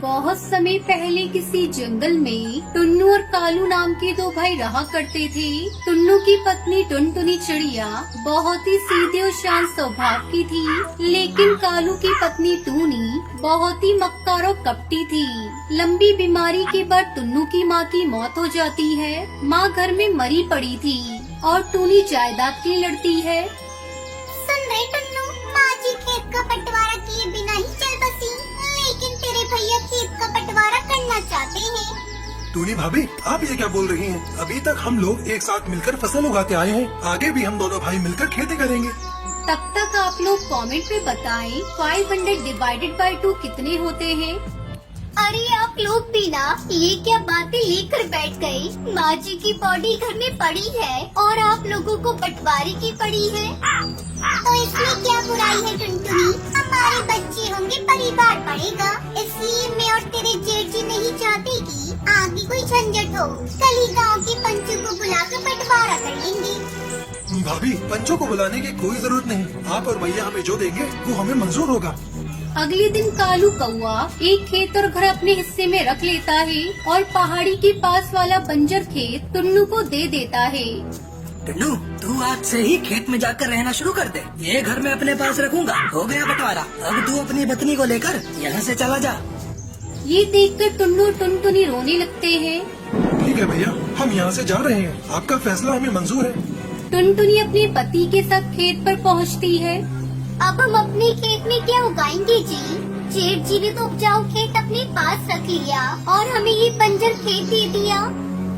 बहुत समय पहले किसी जंगल में टुन्नू और कालू नाम के दो भाई रहा करते थे। टुन्नू की पत्नी टुनटुनी चिड़िया बहुत ही सीधे और शांत स्वभाव की थी, लेकिन कालू की पत्नी टूनी बहुत ही मक्कार और कपटी थी। लंबी बीमारी के बाद टुन्नू की माँ की मौत हो जाती है। माँ घर में मरी पड़ी थी और टूनी जायदाद के लिए लड़ती है। सुन रहे टुन्नू, माँ जी खेत का बंटवारा किए बिना ही चल बसी, लेकिन तेरे भैया खेत का बंटवारा करना चाहते हैं। टूनी भाभी, आप ये क्या बोल रही हैं? अभी तक हम लोग एक साथ मिलकर फसल उगाते आए हैं। आगे भी हम दोनों भाई मिलकर खेती करेंगे। तब तक आप लोग कमेंट में बताएं 500 डिवाइडेड बाय 2 कितने होते हैं। अरे आप लोग भी ना ये क्या बातें लेकर बैठ गए। माँ जी की बॉडी घर में पड़ी है और आप लोगों को बंटवारे की पड़ी है, तो इसमें क्या बुराई है टुनटुनी? हमारे बच्चे होंगे, परिवार बढ़ेगा, इसलिए मैं और तेरे जेठ जी नहीं चाहते कि आगे कोई झंझट हो। कल ही गाँव के पंचों को बुलाकर बंटवारा कर लेंगे। भाभी, पंचों को बुलाने की कोई जरूरत नहीं। आप और भैया हमें जो देंगे वो हमें मंजूर होगा। अगले दिन कालू कौआ एक खेत और घर अपने हिस्से में रख लेता है और पहाड़ी के पास वाला बंजर खेत टुन्नू को दे देता है। टुन्नू, तू आज से ही खेत में जाकर रहना शुरू कर दे। ये घर मैं अपने पास रखूंगा। हो गया बंटवारा। अब तू अपनी पत्नी को लेकर यहाँ से चला जा। ये देखकर टुन्नू और टुनटुनी रोने लगते हैं। ठीक है भैया, हम यहाँ से जा रहे हैं। आपका फैसला हमें मंजूर है। टुनटुनी अपने पति के साथ खेत पर पहुँचती है। अब हम अपने खेत में क्या उगाएंगे जी? जेठ जी ने तो उपजाऊ खेत अपने पास रख लिया और हमें ये बंजर खेत दे दिया।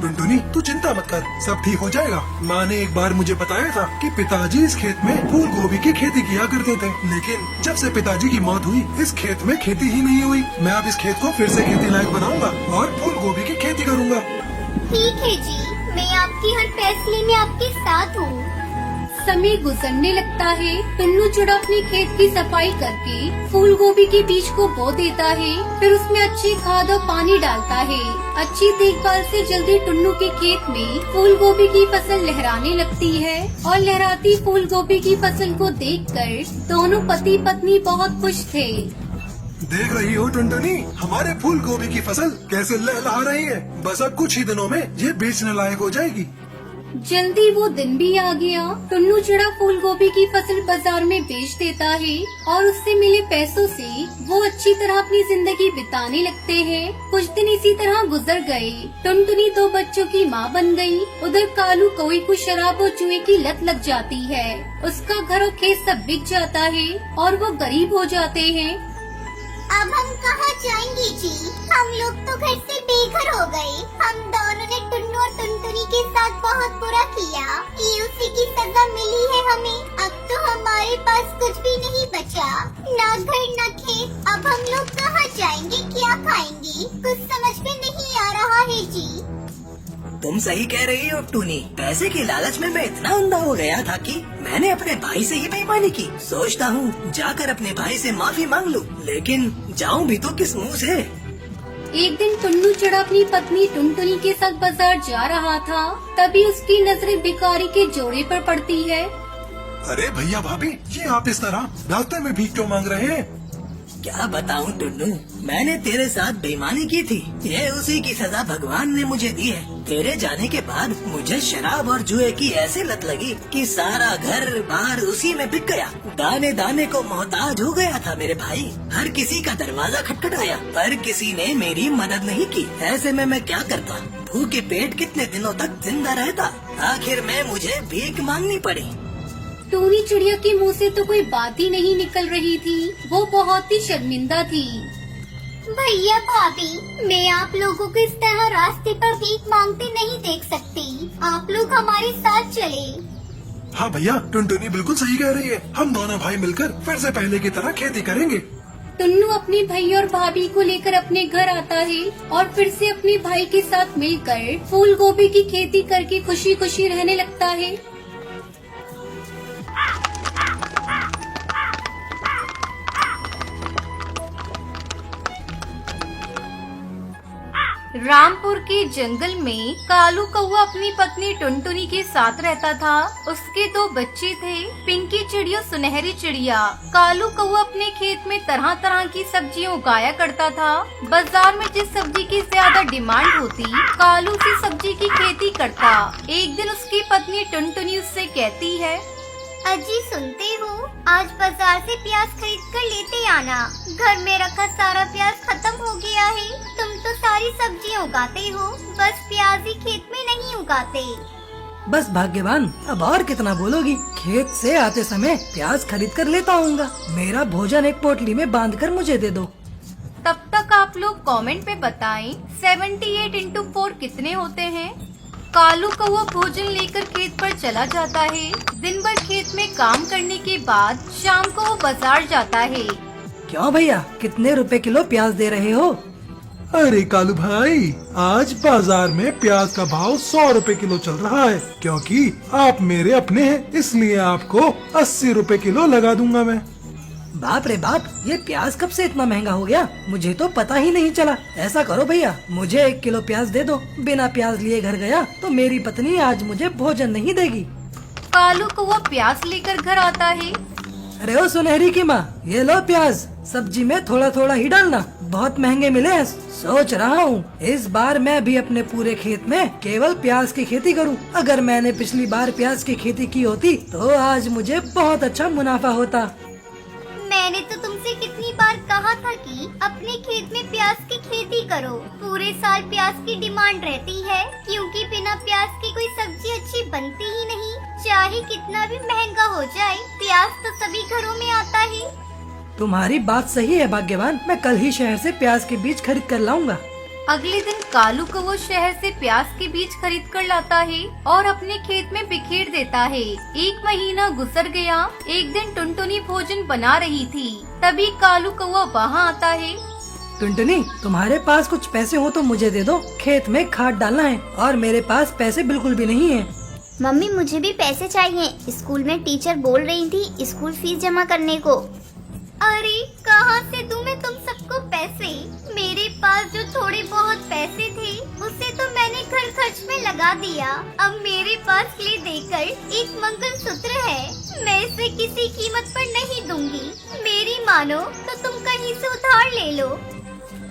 टुनटुनी, तू चिंता मत कर, सब ठीक हो जाएगा। माँ ने एक बार मुझे बताया था कि पिताजी इस खेत में फूल गोभी की खेती किया करते थे, लेकिन जब से पिताजी की मौत हुई इस खेत में खेती ही नहीं हुई। मैं अब इस खेत को फिर से खेती लायक बनाऊंगा और फूल गोभी की खेती करूंगा। ठीक है जी, मैं आपकी हर फैसले में आपके साथ हूँ। समय गुजरने लगता है। टुन्नू चूड़ा अपने खेत की सफाई करके फूल गोभी के बीज को बो देता है, फिर उसमें अच्छी खाद और पानी डालता है। अच्छी देखभाल से जल्दी टुन्नू के खेत में फूल गोभी की फसल लहराने लगती है और लहराती फूल गोभी की फसल को देखकर दोनों पति पत्नी बहुत खुश थे। देख रही हो टुनटुनी, हमारे फूल गोभी की फसल कैसे लहलहा रही है। बस अब कुछ ही दिनों में ये बेचने लायक हो जाएगी। जल्दी वो दिन भी आ गया। टुन्नू चिड़ा फूल गोभी की फसल बाजार में बेच देता है और उससे मिले पैसों से वो अच्छी तरह अपनी जिंदगी बिताने लगते हैं। कुछ दिन इसी तरह गुजर गए। टुनटुनी 2 बच्चों की माँ बन गई। उधर कालू कौवे को शराब और जुए की लत लग जाती है। उसका घर और खेत सब बिक जाता है और वो गरीब हो जाते हैं। अब हम कहाँ जाएंगे जी? हम लोग तो घर से बेघर हो गए। हम दोनों ने टुन्नू और टुनटुनी के साथ बहुत बुरा किया। ये उसी की सजा मिली है हमें। अब तो हमारे पास कुछ भी नहीं बचा, ना घर ना खेत। अब हम लोग कहाँ जाएंगे, क्या खाएंगे? कुछ समझ में नहीं आ रहा है जी। तुम सही कह रही हो टूनी। पैसे की लालच में मैं इतना अंधा हो गया था कि मैंने अपने भाई से ही बेईमानी की। सोचता हूँ जाकर अपने भाई से माफी मांग लूं, लेकिन जाऊँ भी तो किस मुंह से? एक दिन टुन्नू चिड़ा अपनी पत्नी टुनटुनी के साथ बाजार जा रहा था। तभी उसकी नजरें भिखारी के जोड़े पर पड़ती है। अरे भैया भाभी, ये आप इस तरह रास्ते में भीख क्यों मांग रहे हैं? क्या बताऊं टुन्नू, मैंने तेरे साथ बेईमानी की थी। ये उसी की सजा भगवान ने मुझे दी है। तेरे जाने के बाद मुझे शराब और जुए की ऐसी लत लगी कि सारा घर बार उसी में बिक गया। दाने दाने को मोहताज हो गया था मेरे भाई। हर किसी का दरवाजा खटखटाया पर किसी ने मेरी मदद नहीं की। ऐसे में मैं क्या करता? भूखे पेट कितने दिनों तक जिंदा रहता? आखिर में मुझे भीख मांगनी पड़ी। टूनी चिड़िया के मुंह से तो कोई बात ही नहीं निकल रही थी। वो बहुत ही शर्मिंदा थी। भैया भाभी, मैं आप लोगों को इस तरह रास्ते पर भीख मांगते नहीं देख सकती। आप लोग हमारे साथ चले। हाँ भैया, टुनटुनी बिल्कुल सही कह रही है। हम दोनों भाई मिलकर फिर से पहले की तरह खेती करेंगे। टुन्नू अपने भैया और भाभी को लेकर अपने घर आता है और फिर से अपने भाई के साथ मिलकर फूल गोभी की खेती करके खुशी खुशी रहने लगता है। रामपुर के जंगल में कालू कौवा अपनी पत्नी टुनटुनी के साथ रहता था। उसके 2 बच्चे थे, पिंकी चिड़िया, सुनहरी चिड़िया। कालू कौवा अपने खेत में तरह तरह की सब्जियां उगाया करता था। बाजार में जिस सब्जी की ज्यादा डिमांड होती, कालू उसी सब्जी की खेती करता। एक दिन उसकी पत्नी टुनटुनी उससे कहती है, अजी सुनते हो, आज बाजार से प्याज खरीद कर लेते आना। घर में रखा सारा प्याज खत्म हो गया है। तुम तो सारी सब्जियां उगाते हो, बस प्याज ही खेत में नहीं उगाते। बस भाग्यवान, अब और कितना बोलोगी। खेत से आते समय प्याज खरीद कर लेता आऊंगा। मेरा भोजन एक पोटली में बांधकर मुझे दे दो। तब तक आप लोग कमेंट पे बताएं 78 इंटू 4 कितने होते हैं। कालू कौवा भोजन लेकर खेत पर चला जाता है। दिन भर खेत में काम करने के बाद शाम को वो बाजार जाता है। क्यों भैया, कितने रुपए किलो प्याज दे रहे हो? अरे कालू भाई, आज बाजार में प्याज का भाव 100 रुपए किलो चल रहा है। क्योंकि आप मेरे अपने हैं, इसलिए आपको 80 रुपए किलो लगा दूंगा मैं। बाप रे बाप, ये प्याज कब से इतना महंगा हो गया? मुझे तो पता ही नहीं चला। ऐसा करो भैया, मुझे 1 किलो प्याज दे दो। बिना प्याज लिए घर गया तो मेरी पत्नी आज मुझे भोजन नहीं देगी। कालू कौवा प्याज लेकर घर आता है। अरे ओ सुनहरी की माँ, ये लो प्याज। सब्जी में थोड़ा थोड़ा ही डालना, बहुत महंगे मिले हैं। सोच रहा हूँ इस बार मैं भी अपने पूरे खेत में केवल प्याज की खेती करूँ। अगर मैंने पिछली बार प्याज की खेती की होती तो आज मुझे बहुत अच्छा मुनाफा होता। मैंने तो तुमसे कितनी बार कहा था कि अपने खेत में प्याज की खेती करो। पूरे साल प्याज की डिमांड रहती है, क्योंकि बिना प्याज की कोई सब्जी अच्छी बनती ही नहीं। चाहे कितना भी महंगा हो जाए, प्याज तो सभी घरों में आता है। तुम्हारी बात सही है भाग्यवान, मैं कल ही शहर से प्याज के बीज खरीद कर लाऊंगा। अगले दिन कालू कौवा शहर से प्याज के बीज खरीद कर लाता है और अपने खेत में बिखेर देता है। 1 महीना गुजर गया। एक दिन टुनटुनी भोजन बना रही थी, तभी कालू कौवा वहाँ आता है। टुनटुनी, तुम्हारे पास कुछ पैसे हो तो मुझे दे दो। खेत में खाद डालना है और मेरे पास पैसे बिल्कुल भी नहीं है। मम्मी, मुझे भी पैसे चाहिए। स्कूल में टीचर बोल रही थी स्कूल फीस जमा करने को। अरे कहाँ से दूं मैं तुम सबको पैसे? मेरे पास जो थोड़े बहुत पैसे थे उसे तो मैंने घर खर्च में लगा दिया। अब मेरे पास ले देकर एक मंगलसूत्र है, मैं इसे किसी कीमत पर नहीं दूंगी। मेरी मानो तो तुम कहीं से उधार ले लो।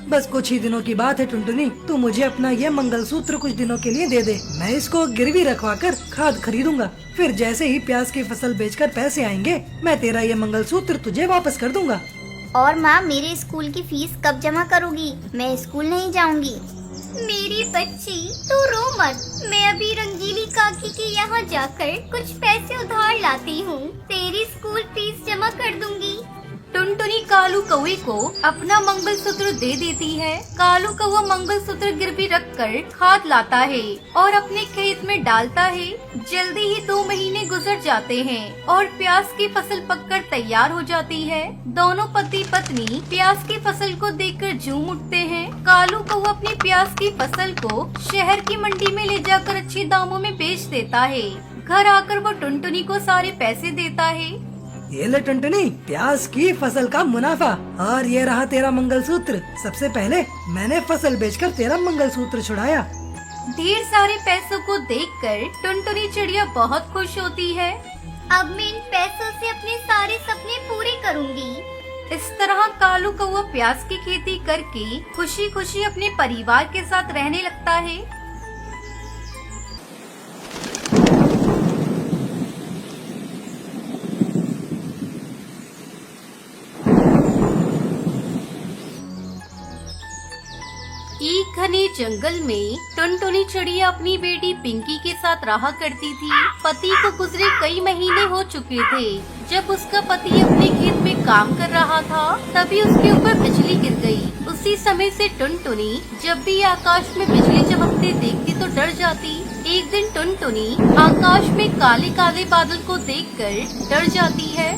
बस कुछ ही दिनों की बात है टुनटुनी, तू मुझे अपना ये मंगलसूत्र कुछ दिनों के लिए दे दे। मैं इसको गिरवी रखवा कर खाद खरीदूंगा। फिर जैसे ही प्याज की फसल बेचकर पैसे आएंगे, मैं तेरा ये मंगलसूत्र तुझे वापस कर दूंगा। और माँ, मेरे स्कूल की फीस कब जमा करोगी? मैं स्कूल नहीं जाऊंगी। मेरी बच्ची, तू रो मत। मैं अभी रंगीली काकी के यहाँ जाकर कुछ पैसे उधार लाती हूँ, तेरी स्कूल फीस जमा कर दूंगी। टुनटुनी कालू कौवे को अपना मंगलसूत्र दे देती है। कालू कौवा मंगलसूत्र गिरवी रखकर खाद लाता है और अपने खेत में डालता है। जल्दी ही 2 महीने गुजर जाते हैं और प्याज की फसल पककर तैयार हो जाती है। दोनों पति पत्नी प्याज की फसल को देखकर झूम उठते हैं। कालू कौवा अपनी प्याज की फसल को शहर की मंडी में ले जाकर अच्छे दामों में बेच देता है। घर आकर वो टुनटुनी को सारे पैसे देता है। ये ले टुनटुनी, प्याज की फसल का मुनाफा, और ये रहा तेरा मंगलसूत्र। सबसे पहले मैंने फसल बेचकर तेरा मंगलसूत्र छुड़ाया। ढेर सारे पैसों को देखकर टुनटुनी चिड़िया बहुत खुश होती है। अब मैं इन पैसों से अपने सारे सपने पूरे करूंगी। इस तरह कालू कौवा प्याज की खेती करके खुशी खुशी अपने परिवार के साथ रहने लगता है। एक घने जंगल में टुनटुनी चिड़िया अपनी बेटी पिंकी के साथ रहा करती थी। पति को गुजरे कई महीने हो चुके थे। जब उसका पति अपने खेत में काम कर रहा था, तभी उसके ऊपर बिजली गिर गई। उसी समय से टुनटुनी जब भी आकाश में बिजली चमकते देखती तो डर जाती। एक दिन टुनटुनी आकाश में काले काले बादल को देखकर डर जाती है।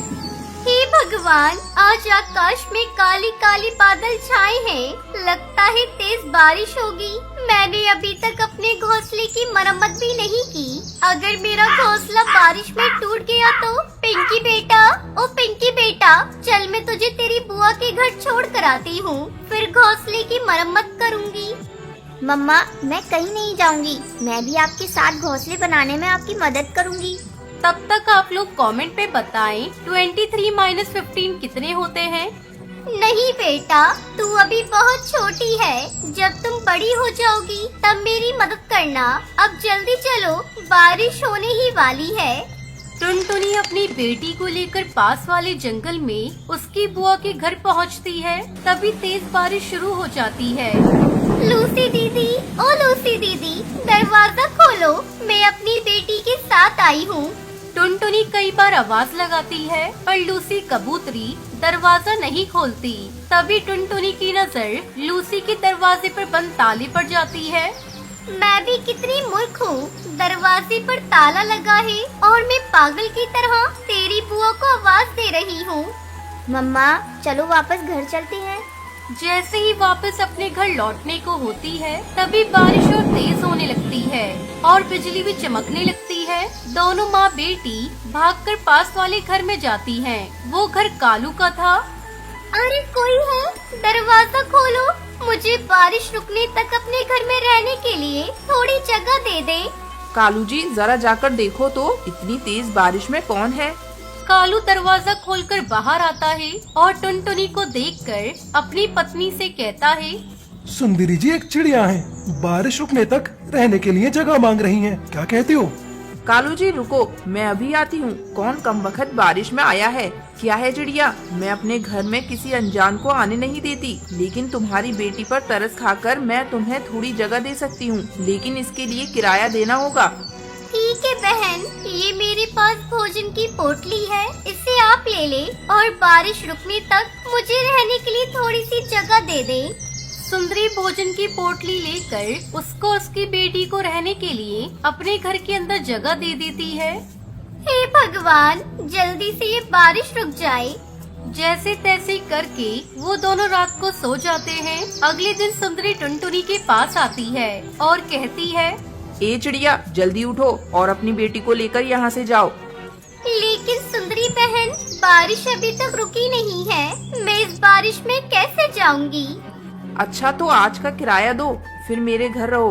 हे भगवान, आज आकाश में काली काली बादल छाए हैं। लगता है तेज बारिश होगी। मैंने अभी तक अपने घोंसले की मरम्मत भी नहीं की। अगर मेरा घोंसला बारिश में टूट गया तो? पिंकी बेटा, ओ पिंकी बेटा, चल मैं तुझे तेरी बुआ के घर छोड़ कर आती हूँ, फिर घोंसले की मरम्मत करूँगी। मम्मा मैं कहीं नहीं जाऊंगी, मैं भी आपके साथ घोंसले बनाने में आपकी मदद करूंगी। तब तक आप लोग कमेंट पे बताएं 23 - 15 कितने होते हैं। नहीं बेटा, तू अभी बहुत छोटी है, जब तुम बड़ी हो जाओगी तब मेरी मदद करना। अब जल्दी चलो, बारिश होने ही वाली है। टुनटुनी अपनी बेटी को लेकर पास वाले जंगल में उसकी बुआ के घर पहुंचती है। तभी तेज बारिश शुरू हो जाती है। लूसी दीदी, ओ लूसी दीदी, दरवाजा खोलो, मैं अपनी बेटी के साथ आई हूँ। टुनटुनी कई बार आवाज लगाती है पर लूसी कबूतरी दरवाजा नहीं खोलती। तभी टुनटुनी की नजर लूसी के दरवाजे पर बंद ताले पर जाती है। मैं भी कितनी मूर्ख हूँ, दरवाजे पर ताला लगा है और मैं पागल की तरह तेरी बुआ को आवाज दे रही हूँ। मम्मा चलो वापस घर चलते हैं। जैसे ही वापस अपने घर लौटने को होती है तभी बारिश और तेज होने लगती है और बिजली भी चमकने लगती है। दोनों माँ बेटी भागकर पास वाले घर में जाती हैं। वो घर कालू का था। अरे कोई है, दरवाजा खोलो, मुझे बारिश रुकने तक अपने घर में रहने के लिए थोड़ी जगह दे दे। कालू जी जरा जाकर देखो तो इतनी तेज बारिश में कौन है। कालू दरवाजा खोलकर बाहर आता है और टुनटुनी को देखकर अपनी पत्नी से कहता है, सुंदरी जी एक चिड़िया है, बारिश रुकने तक रहने के लिए जगह मांग रही हैं, क्या कहते हो? कालू जी रुको, मैं अभी आती हूँ। कौन कमबख्त बारिश में आया है? क्या है चिड़िया, मैं अपने घर में किसी अनजान को आने नहीं देती, लेकिन तुम्हारी बेटी पर तरस खाकर मैं तुम्हें थोड़ी जगह दे सकती हूँ, लेकिन इसके लिए किराया देना होगा। ठीक है बहन, ये मेरे पास भोजन की पोटली है, इसे आप ले ले और बारिश रुकने तक मुझे रहने के लिए थोड़ी सी जगह दे दे। सुंदरी भोजन की पोटली लेकर उसको उसकी बेटी को रहने के लिए अपने घर के अंदर जगह दे देती है। हे भगवान, जल्दी से ये बारिश रुक जाए। जैसे तैसे करके वो दोनों रात को सो जाते हैं। अगले दिन सुंदरी टुनटुनी के पास आती है और कहती है, ए चिड़िया जल्दी उठो और अपनी बेटी को लेकर यहाँ से जाओ। लेकिन सुंदरी बहन, बारिश अभी तक रुकी नहीं है, मैं इस बारिश में कैसे जाऊंगी? अच्छा तो आज का किराया दो, फिर मेरे घर रहो।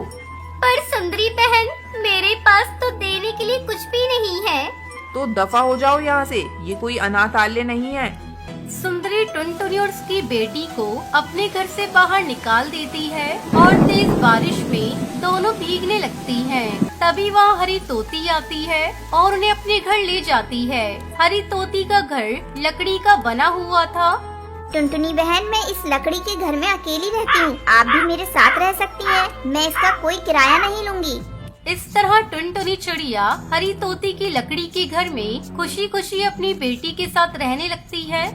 पर सुंदरी बहन, मेरे पास तो देने के लिए कुछ भी नहीं है। तो दफा हो जाओ यहाँ से, ये कोई अनाथालय नहीं है। सुंदरी टुनटुनी और उसकी बेटी को अपने घर से बाहर निकाल देती है और तेज बारिश में दोनों भीगने लगती हैं। तभी वहाँ हरी तोती आती है और उन्हें अपने घर ले जाती है। हरी तोती का घर लकड़ी का बना हुआ था। टुनटुनी बहन, मैं इस लकड़ी के घर में अकेली रहती हूँ, आप भी मेरे साथ रह सकती हैं। मैं इसका कोई किराया नहीं लूंगी। इस तरह टुनटुनी चिड़िया हरी तोती की लकड़ी के घर में खुशी खुशी अपनी बेटी के साथ रहने लगती है।